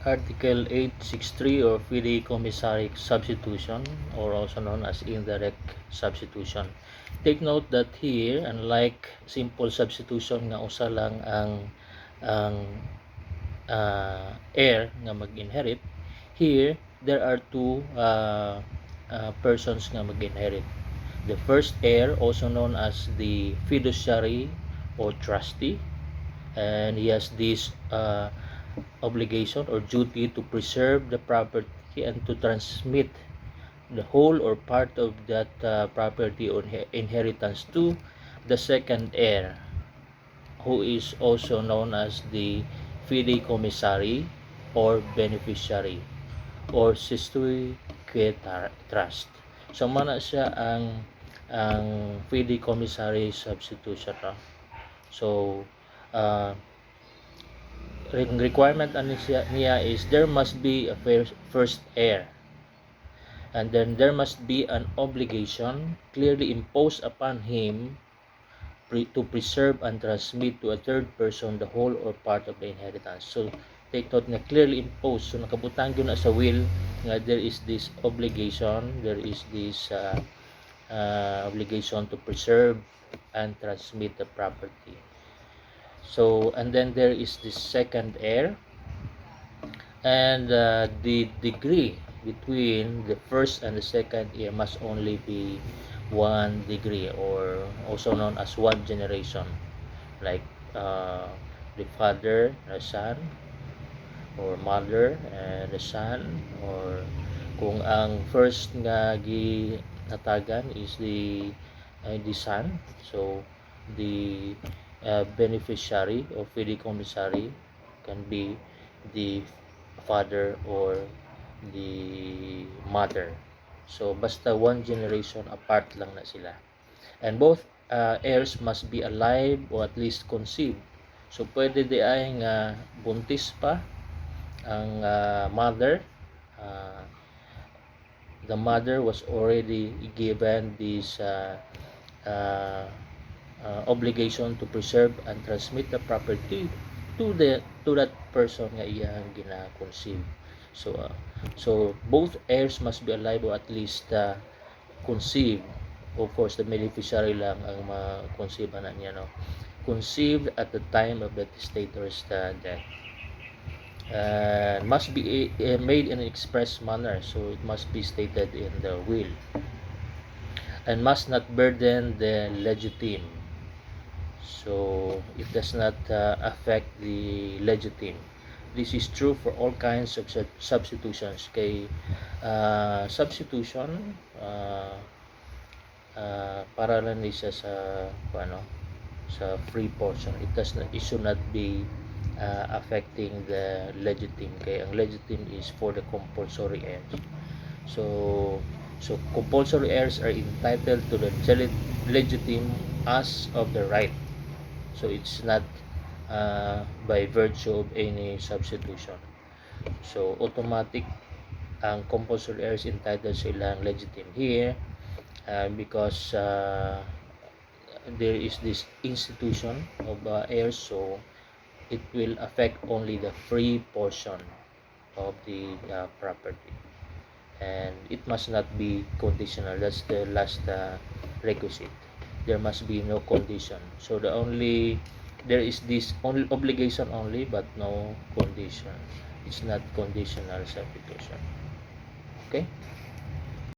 Article 863 or fideikommissary substitution, or also known as indirect substitution. Take note that here, unlike simple substitution nga usa lang ang heir nga mag-inherit, here there are two persons nga mag-inherit. The first heir, also known as the fiduciary or trustee, and he has this obligation or duty to preserve the property and to transmit the whole or part of that property or inheritance to the second heir, who is also known as the fideikommissary or beneficiary or statutory trust. So mana siya ang fideikommissary substitution. So requirement niya is there must be a first heir, and then there must be an obligation clearly imposed upon him to preserve and transmit to a third person the whole or part of the inheritance. So take note na clearly imposed, so nakabutang yun na sa will nga there is this obligation, there is this obligation to preserve and transmit the property. So, and then there is the second heir, and the degree between the first and the second heir must only be 1 degree, or also known as 1 generation, like the father and the son, or mother and the son, or kung ang first nga ginatagan is the son, so the beneficiary or fideikommissary can be the father or the mother. So basta 1 generation apart lang na sila, and both heirs must be alive or at least conceived. So pwede di ay nga buntis pa ang mother, the mother was already given this obligation to preserve and transmit the property to that person nga iyang gina-conceive. So both heirs must be alive or at least conceived. Of course, the beneficiary lang ang ma-conceive na niya, no? Conceived at the time of the testator's death. Must be made in an express manner, so it must be stated in the will, and must not burden the legitim. So it does not affect the legitim. This is true for all kinds of substitutions. Kay substitution para lang siya sa free portion. It should not be affecting the legitim. Kay ang legitim is for the compulsory heirs. So compulsory heirs are entitled to the legitim as of the right. So it's not by virtue of any substitution. So automatic ang compulsory heirs entitled sa ilang legitim here, because there is this institution of heirs, so it will affect only the free portion of the property, and it must not be conditional. That's the last requisite. There must be no condition. So there is this only obligation only, but no condition. It's not conditional substitution. Okay.